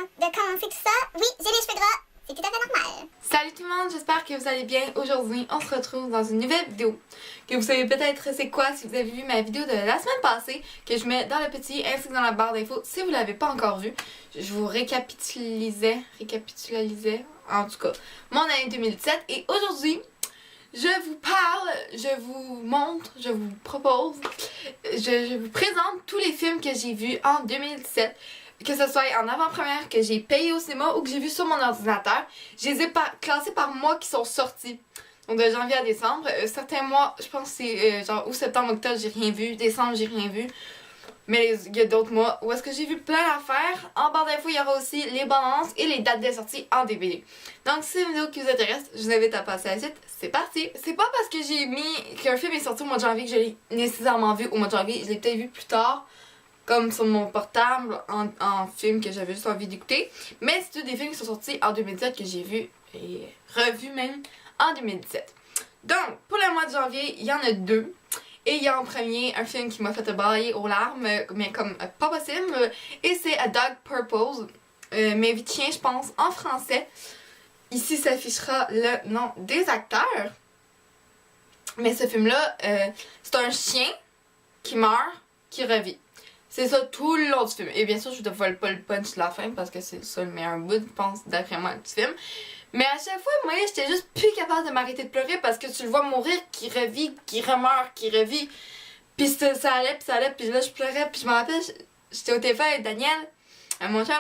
de commencer tout ça. Oui, j'ai les cheveux gras. C'est tout à fait normal. Salut tout le monde, j'espère que vous allez bien. Aujourd'hui, on se retrouve dans une nouvelle vidéo que vous savez peut-être c'est quoi si vous avez vu ma vidéo de la semaine passée que je mets dans le petit ainsi que dans la barre d'infos si vous l'avez pas encore vue. Je vous récapitulisais en tout cas mon année 2017 et aujourd'hui je vous parle, je vous montre, je vous propose, je vous présente tous les films que j'ai vus en 2017. Que ce soit en avant-première que j'ai payé au cinéma ou que j'ai vu sur mon ordinateur. Je les ai classés par mois qui sont sortis. Donc de janvier à décembre. Certains mois, je pense que c'est genre août, septembre, octobre, j'ai rien vu. Décembre, j'ai rien vu. Mais il y a d'autres mois où est-ce que j'ai vu plein d'affaires. En barre d'infos, il y aura aussi les bandes annonces et les dates de sortie en DVD. Donc si c'est une vidéo qui vous intéresse, je vous invite à passer à la suite. C'est parti! C'est pas parce que j'ai mis qu'un film est sorti au mois de janvier que je l'ai nécessairement vu au mois de janvier. Je l'ai peut-être vu plus tard. Comme sur mon portable, en film que j'avais juste envie d'écouter. Mais c'est tous des films qui sont sortis en 2017 que j'ai vus et revus même en 2017. Donc, pour le mois de janvier, il y en a deux. Et il y a en premier un film qui m'a fait bailler aux larmes, mais comme pas possible. Et c'est A Dog Purpose, mais vite chien, je pense, en français. Ici s'affichera le nom des acteurs. Mais ce film-là, c'est un chien qui meurt, qui revit. C'est ça tout le long du film. Et bien sûr, je ne vole pas le punch de la fin parce que c'est ça le meilleur bout, je pense, d'après moi, du film. Mais à chaque fois, moi, j'étais juste plus capable de m'arrêter de pleurer parce que tu le vois mourir, qui revit, qui remeurt, qui revit. Puis ça allait, puis là, je pleurais, puis je me rappelle, j'étais au téléphone avec Daniel, mon chum.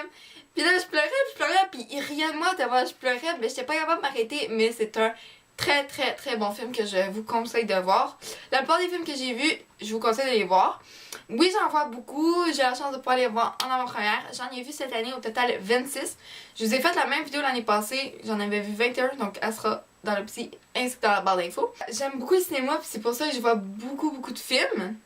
Puis là, je pleurais, puis il riait de moi tellement je pleurais, mais j'étais pas capable de m'arrêter. Mais c'est un très bon film que je vous conseille de voir. La plupart des films que j'ai vus, je vous conseille de les voir. Oui, j'en vois beaucoup, j'ai la chance de pouvoir les voir en avant-première. J'en ai vu cette année au total 26. Je vous ai fait la même vidéo l'année passée, j'en avais vu 21, donc elle sera dans le petit ainsi que dans la barre d'infos. J'aime beaucoup le cinéma, puis c'est pour ça que je vois beaucoup de films.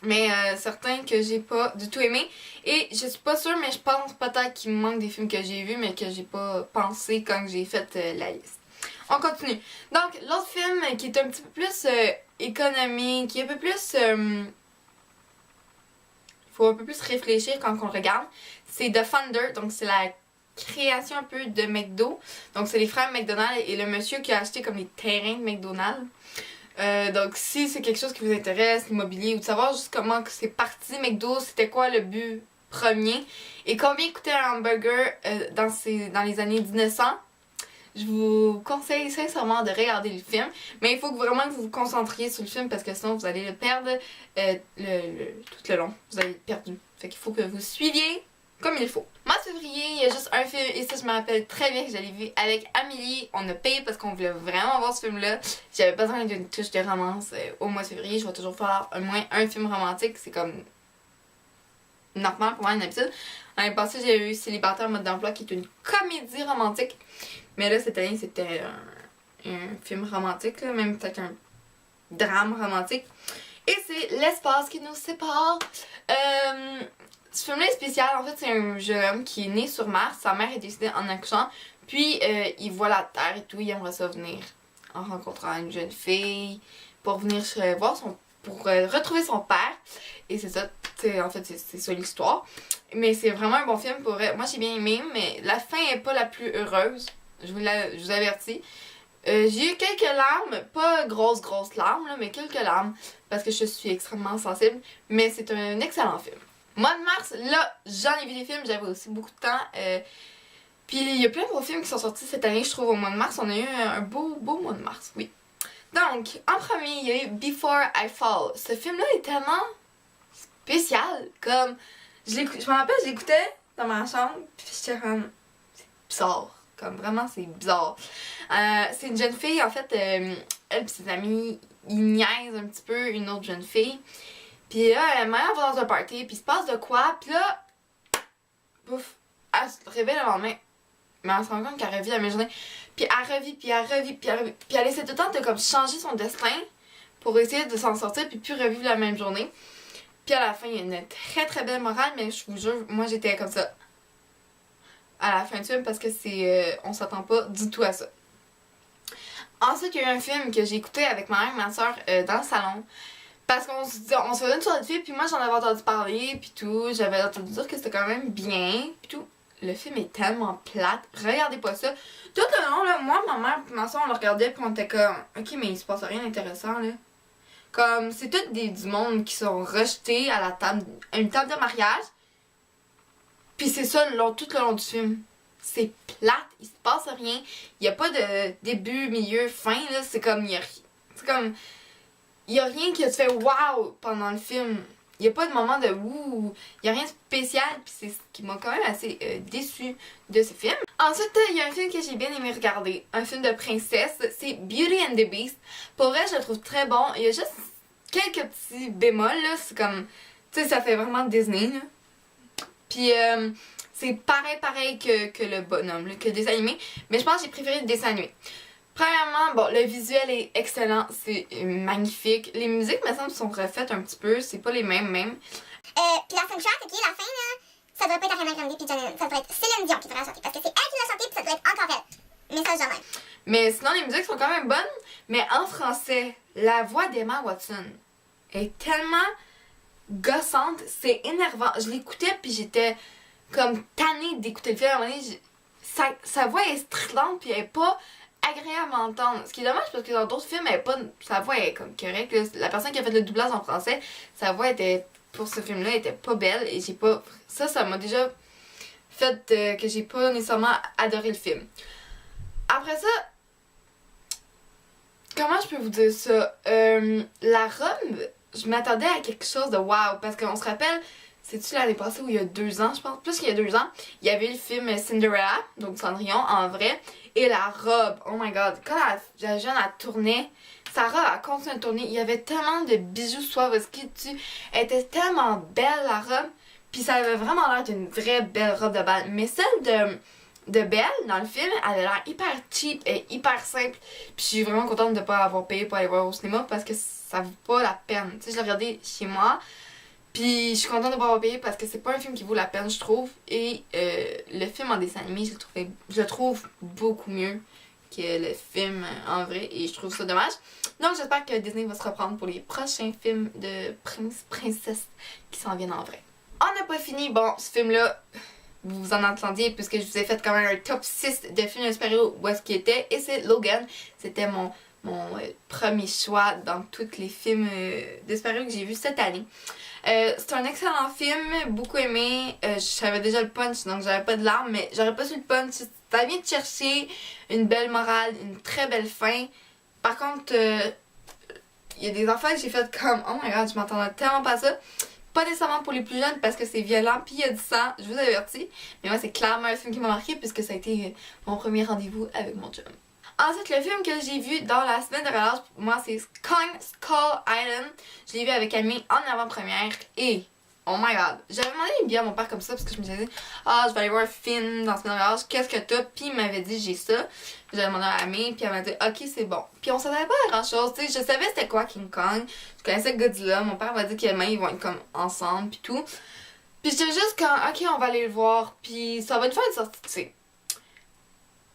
Mais certains que j'ai pas du tout aimé. Et je suis pas sûre, mais je pense peut-être qu'il me manque des films que j'ai vus, mais que j'ai pas pensé quand j'ai fait la liste. On continue. Donc, l'autre film qui est un petit peu plus économique, qui est un peu plus... faut un peu plus réfléchir quand on le regarde. C'est The Thunder, donc c'est la création un peu de McDo. Donc, c'est les frères McDonald et le monsieur qui a acheté comme les terrains de McDonald's. Donc, si c'est quelque chose qui vous intéresse, l'immobilier, ou de savoir juste comment c'est parti McDo, c'était quoi le but premier, et combien coûtait un hamburger dans les années 1900, je vous conseille sincèrement de regarder le film, mais il faut vraiment que vous vous concentriez sur le film parce que sinon vous allez le perdre tout le long. Vous allez être perdu. Fait qu'il faut que vous suiviez comme il faut. Mois de février, il y a juste un film et ça je me rappelle très bien que je l'ai vu avec Amélie. On a payé parce qu'on voulait vraiment voir ce film-là. J'avais besoin d'une touche de romance au mois de février. Je vais toujours faire au moins un film romantique. C'est comme normal pour moi, une habitude. L'année passée, j'ai eu Célibataire en mode d'emploi qui est une comédie romantique. Mais là, cette année, c'était un film romantique, là, même peut-être un drame romantique. Et c'est L'espace qui nous sépare. Ce film-là est spécial. En fait, c'est un jeune homme qui est né sur Mars. Sa mère est décédée en accouchant. Puis, il voit la Terre et tout. Il aimerait ça venir en rencontrant une jeune fille pour venir voir pour retrouver son père. Et c'est ça. En fait, c'est ça l'histoire. Mais c'est vraiment un bon film pour... Moi, j'ai bien aimé, mais la fin est pas la plus heureuse. Je vous avertis. J'ai eu quelques larmes, pas grosses larmes, là, mais quelques larmes, parce que je suis extrêmement sensible. Mais c'est un excellent film. Mois de mars, là, j'en ai vu des films, j'avais aussi beaucoup de temps. Puis il y a plein de beaux films qui sont sortis cette année, je trouve, au mois de mars. On a eu un beau mois de mars, oui. Donc, en premier, il y a eu Before I Fall. Ce film-là est tellement spécial, comme... Je me rappelle, je l'écoutais dans ma chambre, puis j'étais comme... C'est bizarre. Comme vraiment, c'est bizarre. C'est une jeune fille, en fait, elle et ses amis, ils niaisent un petit peu une autre jeune fille. Puis là, elle va dans un party, puis il se passe de quoi, puis là, pouf, elle se réveille le lendemain. Mais elle se rend compte qu'elle revit la même journée. Puis elle revit, puis elle essaie tout le temps de comme changer son destin pour essayer de s'en sortir, puis plus revivre la même journée. Puis à la fin, il y a une très belle morale, mais je vous jure, moi j'étais comme ça à la fin du film parce que c'est on s'attend pas du tout à ça. Ensuite, il y a eu un film que j'ai écouté avec ma mère et ma soeur dans le salon. Parce qu'on se faisait une soirée de filles, puis moi j'en avais entendu parler, puis tout. J'avais entendu dire que c'était quand même bien, puis tout. le film est tellement plate. Regardez pas ça. Tout le long, là, moi, ma mère et ma soeur, on le regardait puis on était comme, ok, mais il se passe rien d'intéressant, là. Comme, c'est tout du monde qui sont rejetés à à une table de mariage. Puis c'est ça tout le long du film. C'est plate, il se passe rien. Il y a pas de début, milieu, fin, là. C'est comme, il y a rien qui te fait wow pendant le film. Il y a pas de moment de wouh. Il y a rien de spécial. Puis c'est ce qui m'a quand même assez déçue de ce film. Ensuite, il y a un film que j'ai bien aimé regarder. Un film de princesse. C'est Beauty and the Beast. Pour vrai, je le trouve très bon. Il y a juste quelques petits bémols, là. C'est comme, tu sais, ça fait vraiment Disney, là. Puis c'est pareil que le bonhomme, là, que le dessin animé. Mais je pense que j'ai préféré le dessin animé. Premièrement, bon, le visuel est excellent, c'est magnifique. Les musiques, me semble, sont refaites un petit peu, c'est pas les mêmes. Puis la soundtrack, ok, la fin, là, ça devrait pas être Ariana Grande puis John Lennon. Ça devrait être Céline Dion qui devrait la chanter. Parce que c'est elle qui l'a chanté puis ça devrait être encore elle. Message de même. Mais sinon, les musiques sont quand même bonnes. Mais en français, la voix d'Emma Watson est tellement gossante, c'est énervant. Je l'écoutais puis j'étais comme tannée d'écouter le film. À un moment donné, sa voix est stridente puis elle est pas agréable à entendre. Ce qui est dommage parce que dans d'autres films, sa voix est comme correcte. La personne qui a fait le doublage en français, sa voix était, pour ce film-là, était pas belle et j'ai pas. Ça m'a déjà fait que j'ai pas nécessairement adoré le film. Après ça, comment je peux vous dire ça? La robe, je m'attendais à quelque chose de wow parce qu'on se rappelle. C'est-tu l'année passée ou il y a 2 ans, je pense? Plus qu'il y a 2 ans, il y avait eu le film Cinderella, donc Cendrillon en vrai. Et la robe, oh my god, quand la jeune elle tournait, sa robe a continué de tourner. Il y avait tellement de bijoux Swarovski dessus. Elle était tellement belle la robe. Puis ça avait vraiment l'air d'une vraie belle robe de bal. Mais celle de Belle dans le film, elle a l'air hyper cheap et hyper simple. Puis je suis vraiment contente de ne pas avoir payé pour aller voir au cinéma parce que ça vaut pas la peine. Tu sais, je l'ai regardé chez moi. Puis je suis contente de pas avoir payé parce que c'est pas un film qui vaut la peine, je trouve. Et le film en dessin animé, je le trouve beaucoup mieux que le film en vrai. Et je trouve ça dommage. Donc j'espère que Disney va se reprendre pour les prochains films de princesse qui s'en viennent en vrai. On n'a pas fini. Bon, ce film-là, vous en entendiez puisque je vous ai fait quand même un top 6 de films de super-héros où est-ce qu'il était. Et c'est Logan. C'était mon premier choix dans tous les films de super-héros que j'ai vus cette année. C'est un excellent film, beaucoup aimé. Je savais déjà le punch, donc j'avais pas de larmes, mais j'aurais pas su le punch. Ça vient de chercher une belle morale, une très belle fin. Par contre, il y a des enfants que j'ai fait comme oh my god, je m'attendais tellement pas à ça. Pas nécessairement pour les plus jeunes parce que c'est violent, puis il y a du sang, je vous avertis. Mais moi, c'est clairement un film qui m'a marqué puisque ça a été mon premier rendez-vous avec mon chum. Ensuite, le film que j'ai vu dans la semaine de relâche, pour moi, c'est Kong Skull Island. Je l'ai vu avec Camille en avant-première et, oh my god, j'avais demandé bien à mon père comme ça parce que je me disais, je vais aller voir un film dans la semaine de relâche, qu'est-ce que t'as? Puis il m'avait dit, j'ai ça. J'avais demandé à Camille, puis elle m'a dit, ok, c'est bon. Puis on s'attendait pas à grand chose, tu sais, je savais c'était quoi King Kong, je connaissais Godzilla, mon père m'a dit qu'ils vont être comme ensemble, puis tout. Puis j'étais juste comme, ok, on va aller le voir, puis ça va être fun de sortir, tu sais.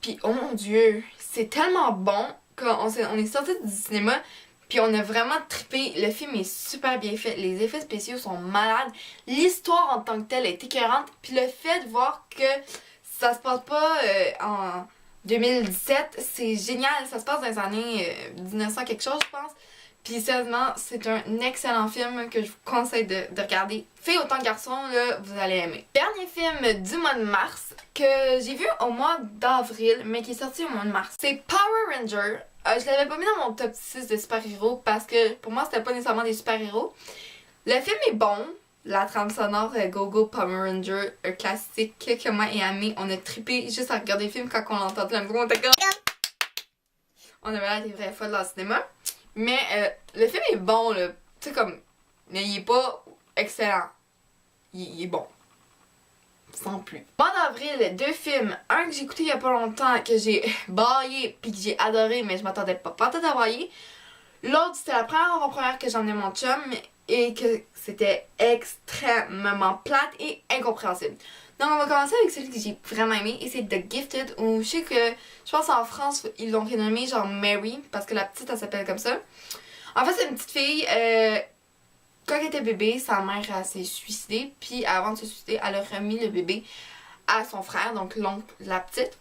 Puis oh mon dieu, c'est tellement bon qu'on est sorti du cinéma puis on a vraiment trippé. Le film est super bien fait, les effets spéciaux sont malades, l'histoire en tant que telle est écœurante, puis le fait de voir que ça se passe pas en 2017, c'est génial, ça se passe dans les années 1900 quelque chose je pense. Puis sérieusement, c'est un excellent film que je vous conseille de regarder. Filles autant que garçons, là, vous allez aimer. Dernier film du mois de mars que j'ai vu au mois d'avril, mais qui est sorti au mois de mars. C'est Power Rangers. Je l'avais pas mis dans mon top 6 de super-héros parce que pour moi, c'était pas nécessairement des super-héros. Le film est bon. La trame sonore Go Go Power Ranger, un classique que moi et Amé, on a trippé juste à regarder le film quand on l'entendait. La musique, on était comme... On avait l'air des vraies folles dans le cinéma. Mais le film est bon, là. Tu sais, comme. Mais il est pas excellent. Il est bon. Sans plus. Mois d'avril, 2 films. Un que j'ai écouté il y a pas longtemps, que j'ai baillé puis que j'ai adoré, mais je m'attendais pas à bailler. L'autre, c'était la première avant-première que j'en ai mon chum et que c'était extrêmement plate et incompréhensible. Donc on va commencer avec celui que j'ai vraiment aimé et c'est The Gifted où je sais que je pense en France ils l'ont renommé genre Mary parce que la petite elle s'appelle comme ça. En fait c'est une petite fille quand elle était bébé sa mère elle s'est suicidée puis avant de se suicider elle a remis le bébé à son frère, donc l'oncle de la petite.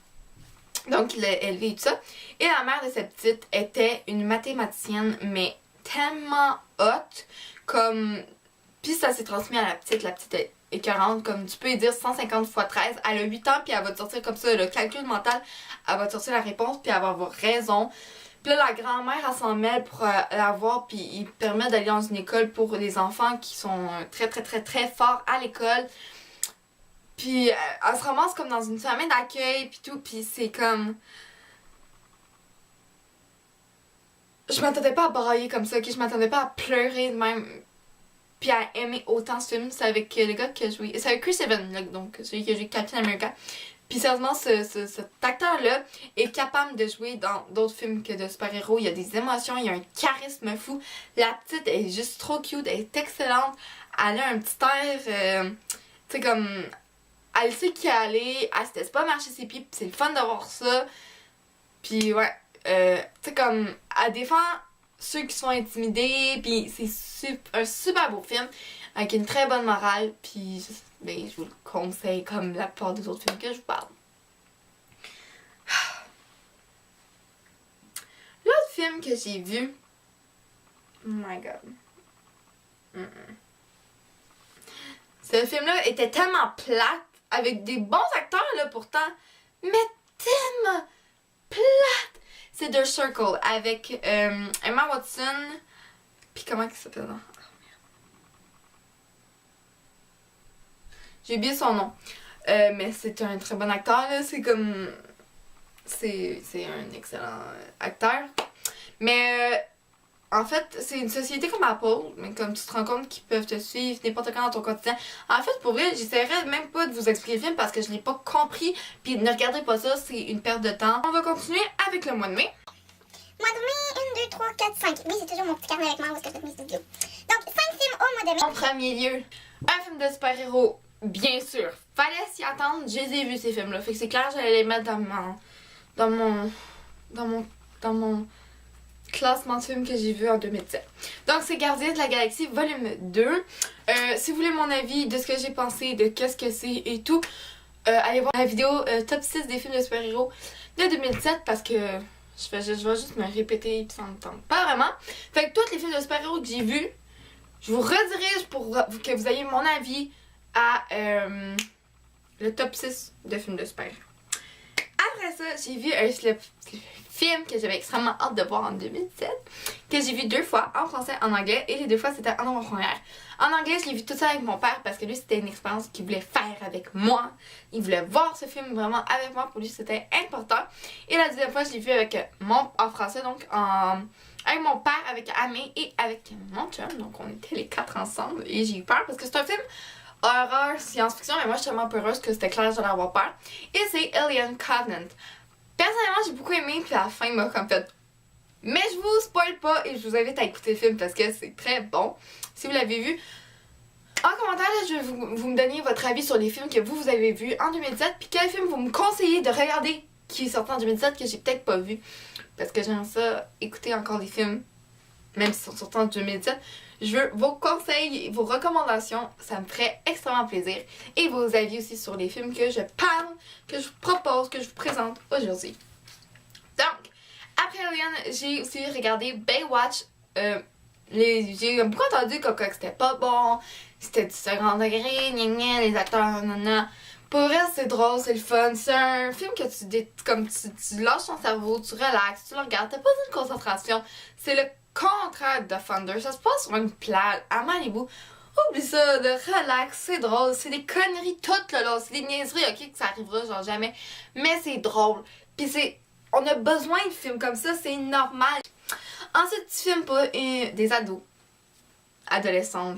Donc, il l'a élevé et tout ça. Et la mère de cette petite était une mathématicienne, mais tellement haute, comme... Puis ça s'est transmis à la petite. La petite est écœurante, comme tu peux lui dire 150 x 13. Elle a 8 ans, puis elle va te sortir comme ça, le calcul mental, elle va te sortir la réponse, puis elle va avoir raison. Puis là, la grand-mère, elle s'en mêle pour l'avoir, puis il permet d'aller dans une école pour les enfants qui sont très, très, très, très forts à l'école. Puis elle se ramasse comme dans une famille d'accueil, puis tout, puis c'est comme... Je m'attendais pas à brailler comme ça, ok? Je m'attendais pas à pleurer de même, puis à aimer autant ce film. C'est avec le gars qui a joué... C'est avec Chris Evans, là, donc celui qui a joué Captain America. Puis sérieusement, cet acteur-là est capable de jouer dans d'autres films que de super-héros. Il y a des émotions, il y a un charisme fou. La petite est juste trop cute, elle est excellente. Elle a un petit air, tu sais, comme... Elle sait qui elle est, elle se laisse pas marcher ses pieds, pis c'est le fun de voir ça. Puis ouais, tu sais, comme, elle défend ceux qui sont intimidés, pis c'est un super beau film, avec une très bonne morale, pis ben, je vous le conseille comme la plupart des autres films que je vous parle. L'autre film que j'ai vu, oh my god. Ce film-là était tellement plate, avec des bons acteurs là pourtant, mais tellement plate. C'est The Circle avec Emma Watson, puis comment il s'appelle là? Oh, j'ai oublié son nom, mais c'est un très bon acteur là. C'est comme c'est un excellent acteur, mais en fait, c'est une société comme Apple, mais comme tu te rends compte qu'ils peuvent te suivre n'importe quand dans ton quotidien. En fait, pour vrai, j'essaierai même pas de vous expliquer le film parce que je l'ai pas compris. Puis ne regardez pas ça, c'est une perte de temps. On va continuer avec le mois de mai. Mois de mai, 1, 2, 3, 4, 5. Oui, j'ai toujours mon petit carnet avec moi où est-ce que je fais mes studios. Donc, 5 films au mois de mai. En premier lieu, un film de super-héros, bien sûr. Fallait s'y attendre, je les ai vus ces films-là. Fait que c'est clair, j'allais les mettre dans mon classement de films que j'ai vu en 2017. Donc c'est Gardiens de la Galaxie volume 2. Si vous voulez mon avis de ce que j'ai pensé, de qu'est-ce que c'est et tout, allez voir la vidéo top 6 des films de super-héros de 2017 parce que je vais juste me répéter et ça me tente pas vraiment. Fait que tous les films de super-héros que j'ai vus, je vous redirige pour que vous ayez mon avis à le top 6 de films de super-héros. Après ça, j'ai vu un film que j'avais extrêmement hâte de voir en 2017, que j'ai vu 2 fois, en français, en anglais, et les 2 fois c'était en langue première. En anglais, je l'ai vu tout ça avec mon père parce que lui, c'était une expérience qu'il voulait faire avec moi. Il voulait voir ce film vraiment avec moi, pour lui, c'était important. Et la deuxième fois, je l'ai vu avec en français, donc avec mon père, avec Amé et avec mon chum. Donc on était les 4 ensemble et j'ai eu peur parce que c'est un film horreur, science-fiction, mais moi je suis tellement peureuse que c'était clair que j'allais avoir peur. Et c'est Alien Covenant. Personnellement, j'ai beaucoup aimé, puis la fin m'a comme fait. Mais je vous spoil pas et je vous invite à écouter le film parce que c'est très bon. Si vous l'avez vu, en commentaire, là, je vais vous me donner votre avis sur les films que vous avez vus en 2017, puis quel film vous me conseillez de regarder qui est sorti en 2017 que j'ai peut-être pas vu. Parce que j'aime ça, écouter encore des films, même s'ils sont sortis en 2017. Je veux vos conseils, vos recommandations, ça me ferait extrêmement plaisir. Et vos avis aussi sur les films que je parle, que je vous propose, que je vous présente aujourd'hui. Donc, après Alien, j'ai aussi regardé Baywatch. J'ai beaucoup entendu que c'était pas bon, c'était du second degré, gna gna, les acteurs, nanana. Pour vrai, c'est drôle, c'est le fun. C'est un film que tu lâches ton cerveau, tu relaxes, tu le regardes, t'as pas de concentration. C'est le contraire de Thunder. Ça se passe sur une plage à Malibu. Oublie ça, de relax, c'est drôle. C'est des conneries toutes là, c'est des niaiseries, ok, que ça arrivera genre jamais. Mais c'est drôle. Puis on a besoin de films comme ça, c'est normal. Ensuite, tu filmes pas des ados, adolescents.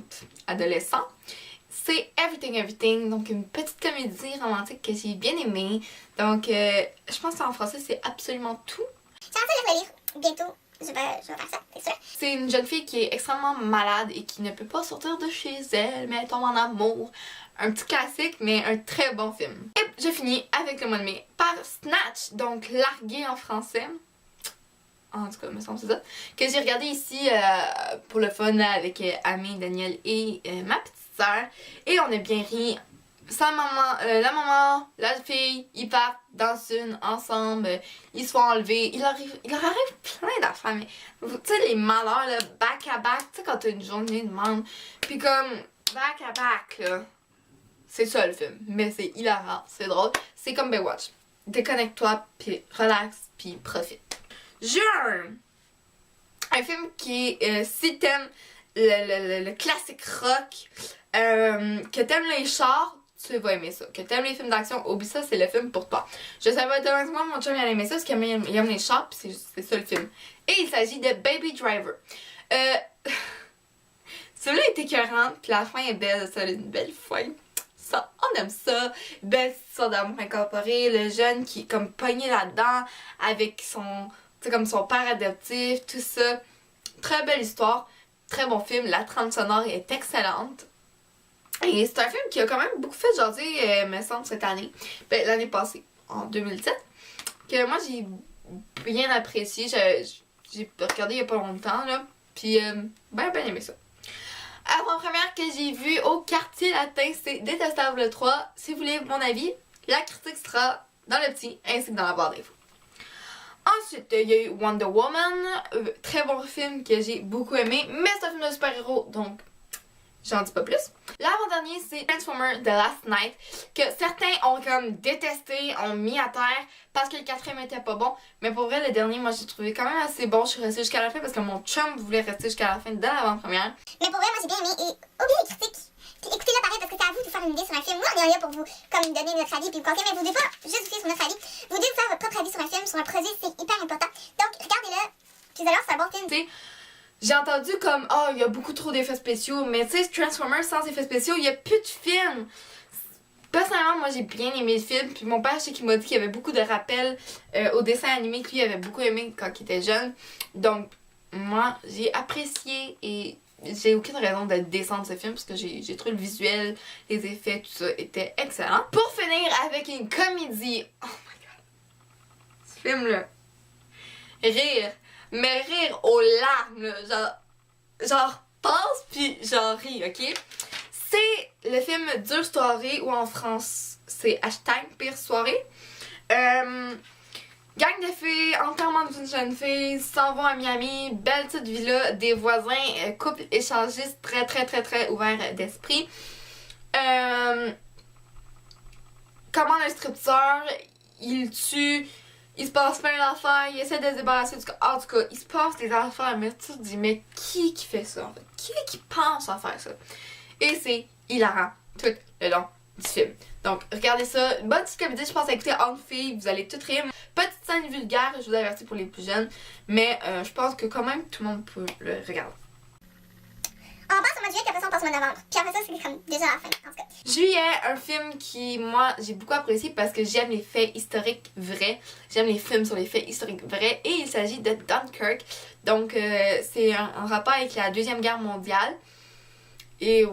C'est Everything Everything, donc une petite comédie romantique que j'ai bien aimée. Donc, je pense qu'en français, c'est absolument tout. J'ai hâte de le lire bientôt. Je vais faire ça, c'est sûr. C'est une jeune fille qui est extrêmement malade et qui ne peut pas sortir de chez elle, mais elle tombe en amour. Un petit classique, mais un très bon film. Et je finis avec le mois de mai par Snatch, donc Largué en français. En tout cas, me semble que c'est ça. Que j'ai regardé ici pour le fun avec Amé, Daniel et ma petite sœur. Et on a bien ri sa maman, la maman, la fille, ils partent dans une ensemble, ils se font enlever, il leur arrive plein d'affaires, mais tu sais, les malheurs, là, back à back, tu sais, quand t'as une journée de merde, puis comme, back à back, là, c'est ça le film, mais c'est hilarant, c'est drôle, c'est comme Baywatch. Déconnecte-toi, puis relax, puis profite. Jure! Un film qui est, si t'aimes le classique rock, que t'aimes les chars, tu vas aimer ça. Que t'aimes les films d'action, oublie ça, c'est le film pour toi. Je savais automatiquement mon chum il allait aimer ça, parce qu'il aime les chars, pis c'est ça le film. Et il s'agit de Baby Driver. Celui-là est écœurant, puis la fin est belle, ça a une belle fin. Ça, on aime ça. Belle histoire d'amour incorporée, le jeune qui est comme pogné là-dedans, avec son, tu sais, comme son père adoptif, tout ça. Très belle histoire, très bon film, la trame sonore est excellente. Et c'est un film qui a quand même beaucoup fait jaser, me semble, cette année. Ben, l'année passée, en 2017. Que moi, j'ai bien apprécié. J'ai regardé il y a pas longtemps, là. Puis, ben aimé ça. Avant-première que j'ai vue au Quartier Latin, c'est Détestable 3. Si vous voulez mon avis, la critique sera dans le petit ainsi que dans la barre d'infos. Ensuite, il y a eu Wonder Woman. Très bon film que j'ai beaucoup aimé. Mais c'est un film de super-héros, donc j'en dis pas plus. L'avant-dernier, c'est Transformers The Last Night, que certains ont comme détesté, ont mis à terre parce que le quatrième était pas bon. Mais pour vrai, le dernier, moi j'ai trouvé quand même assez bon. Je suis restée jusqu'à la fin parce que mon chum voulait rester jusqu'à la fin de l'avant-première. Mais pour vrai, moi j'ai bien aimé et oubliez les critiques. Puis écoutez-le pareil parce que c'est à vous de vous faire une idée sur un film. Nous, on est là pour vous comme donner notre avis puis vous conseiller, mais vous devez pas juste vous fier sur notre avis. Vous devez faire votre propre avis sur un film, sur un produit, c'est hyper important. Donc regardez-le, puis alors c'est un bon film. T'sais, j'ai entendu comme oh il y a beaucoup trop d'effets spéciaux, mais tu sais Transformers sans effets spéciaux, il y a plus de films. Personnellement, moi j'ai bien aimé le film, puis mon père je sais qu'il m'a dit qu'il y avait beaucoup de rappels au dessin animé que lui avait beaucoup aimé quand il était jeune. Donc moi j'ai apprécié et j'ai aucune raison de descendre ce film parce que j'ai trouvé le visuel, les effets, tout ça était excellent. Pour finir avec une comédie, oh my god, ce film là, rire. Mais rire aux larmes, là, genre pense puis genre ris, ok? C'est le film Dure Soirée ou en France c'est hashtag Pire Soirée. Gang de filles, enterrement d'une jeune fille, s'en vont à Miami, belle petite villa, des voisins, couple échangiste très très très très ouvert d'esprit. Comment un stripteaseur, il tue. Il se passe plein d'affaires, il essaie de se débarrasser du cas. En tout cas, il se passe des affaires, mais tu te dis, mais qui fait ça en fait? Qui pense à faire ça? Et c'est hilarant tout le long du film. Donc, regardez ça. Une bonne petite comédie, je pense, à écouter entre filles, vous allez tout rire. Petite scène vulgaire, je vous avertis pour les plus jeunes, mais je pense que quand même tout le monde peut le regarder. On passe au mois de juillet, puis après ça on passe au mois de novembre. Puis après ça, c'est comme déjà la fin, en tout cas. Juillet, un film qui, moi, j'ai beaucoup apprécié parce que j'aime les faits historiques vrais. J'aime les films sur les faits historiques vrais. Et il s'agit de Dunkirk. Donc, c'est un rapport avec la Deuxième Guerre mondiale. Et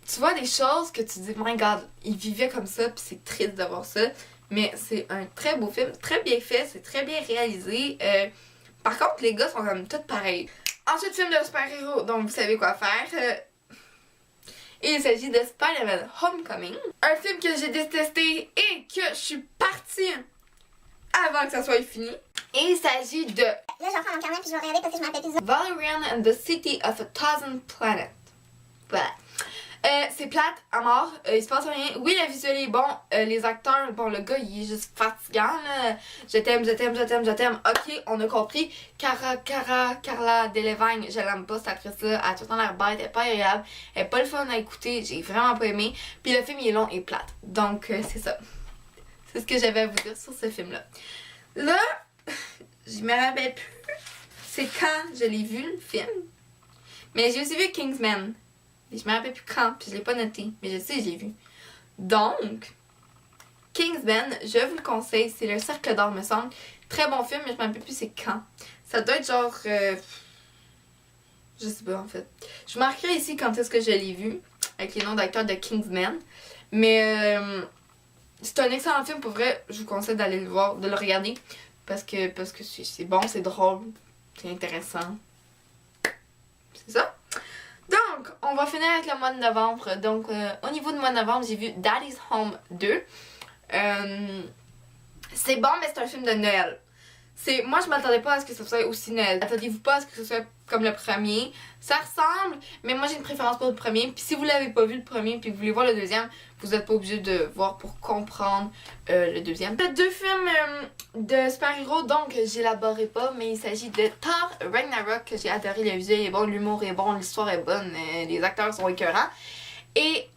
tu vois des choses que tu dis, my god, ils vivaient comme ça, puis c'est triste de voir ça. Mais c'est un très beau film, très bien fait, c'est très bien réalisé. Par contre, les gars sont comme tous pareils. Ensuite, film de super-héros, donc vous savez quoi faire. Et il s'agit de Spider-Man Homecoming. Un film que j'ai détesté et que je suis partie avant que ça soit fini. Et il s'agit de Là, je vais faire mon carnet puis je vais regarder parce que je m'en rappelle plus. Valerian and the City of a Thousand Planets. Voilà. C'est plate à mort, il se passe rien. Oui, le visuel est bon, les acteurs, bon, le gars il est juste fatigant là. Je t'aime, je t'aime, je t'aime, je t'aime. Ok, on a compris. Carla Delevingne, je l'aime pas cette actrice-là. Elle a tout le temps l'air bête, elle est pas agréable, elle est pas le fun à écouter, j'ai vraiment pas aimé. Puis le film il est long et plate. Donc c'est ça. C'est ce que j'avais à vous dire sur ce film-là. Là, je me rappelle plus c'est quand je l'ai vu le film. Mais j'ai aussi vu Kingsman. Je me rappelle plus quand, puis je l'ai pas noté, mais je sais, je l'ai vu. Donc, Kingsman, je vous le conseille, c'est le Cercle d'Or, me semble. Très bon film, mais je me rappelle plus c'est quand. Ça doit être genre... je sais pas, en fait. Je marquerai ici quand est-ce que je l'ai vu, avec les noms d'acteurs de Kingsman. Mais c'est un excellent film, pour vrai, je vous conseille d'aller le voir, de le regarder. Parce que c'est bon, c'est drôle, c'est intéressant. C'est ça. Donc, on va finir avec le mois de novembre. Donc, au niveau du mois de novembre, j'ai vu Daddy's Home 2. C'est bon, mais c'est un film de Noël. Moi, je m'attendais pas à ce que ce soit aussi Noël. Attendez-vous pas à ce que ce soit comme le premier. Ça ressemble, mais moi j'ai une préférence pour le premier. Puis si vous l'avez pas vu le premier puis que vous voulez voir le deuxième, vous n'êtes pas obligé de voir pour comprendre le deuxième. Il y a 2 films de super-héros, donc j'élaborerai pas, mais il s'agit de Thor Ragnarok, que j'ai adoré. Le visuel est bon, l'humour est bon, l'histoire est bonne, les acteurs sont écœurants. Et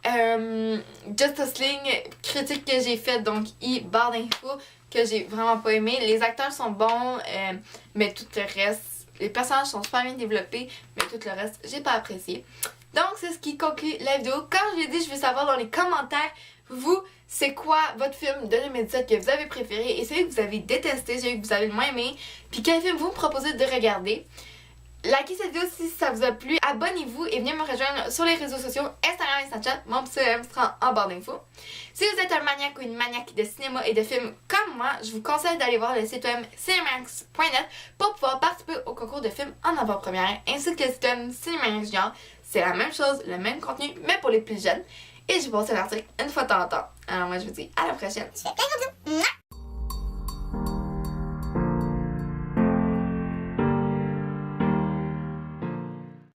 Justice League, critique que j'ai faite, donc barre d'infos, que j'ai vraiment pas aimé. Les acteurs sont bons, mais tout le reste, les personnages sont super bien développés, mais tout le reste, j'ai pas apprécié. Donc, c'est ce qui conclut la vidéo. Comme je l'ai dit, je veux savoir dans les commentaires, vous, c'est quoi votre film de 2017 que vous avez préféré et celui que vous avez détesté, celui que vous avez le moins aimé, puis quel film vous me proposez de regarder. Likez cette vidéo si ça vous a plu, abonnez-vous et venez me rejoindre sur les réseaux sociaux, Instagram et Snapchat, mon pseudo sera en barre d'infos. Si vous êtes un maniaque ou une maniaque de cinéma et de films comme moi, je vous conseille d'aller voir le site web cinemax.net pour pouvoir participer au concours de films en avant-première, ainsi que le site web Cinemax Junior. C'est la même chose, le même contenu, mais pour les plus jeunes. Et je vais poster l'article une fois de temps en temps. Alors moi je vous dis à la prochaine. Je fais plein de bisous.